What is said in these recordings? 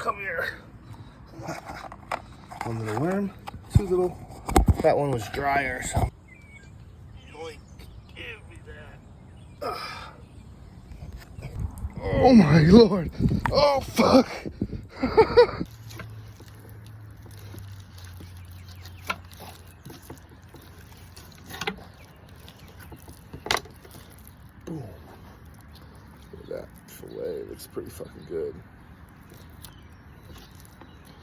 come here. One little worm, two little. That one was drier, so. Yoink, give me that. Oh my Lord. Oh fuck. Boom. Look at that fillet, looks pretty fucking good.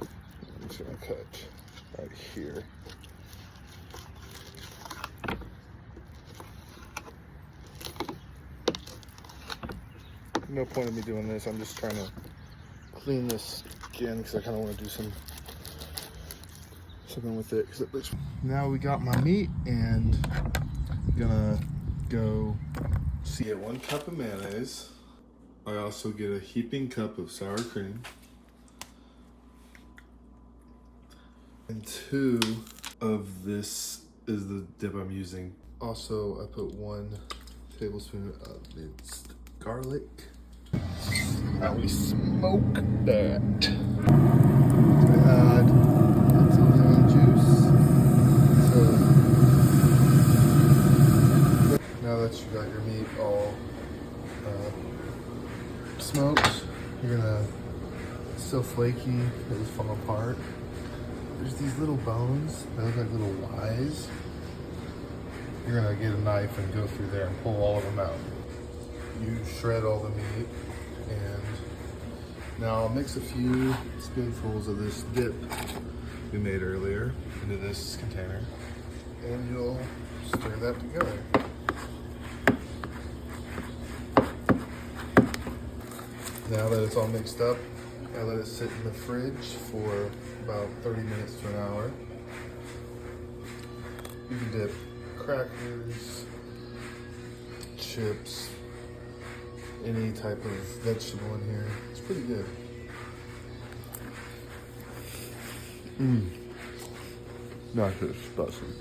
I'm just gonna cut right here. No point in me doing this, I'm just trying to clean this skin because I kind of want to do something with it. Now we got my meat and I'm gonna go get 1 cup of mayonnaise. I also get a heaping cup of sour cream. And 2 of this is the dip I'm using. Also, I put 1 tablespoon of minced garlic. Now we smoke that. Add some lemon juice. So now that you got your meat all smoked, you're gonna, it's still flaky, it'll fall apart. There's these little bones, they look like little Y's. You're gonna get a knife and go through there and pull all of them out. You shred all the meat, and now I'll mix a few spoonfuls of this dip we made earlier into this container, and you'll stir that together. Now that it's all mixed up, I let it sit in the fridge for about 30 minutes to an hour. You can dip crackers, chips, any type of vegetable in here. It's pretty good. Not this spicy.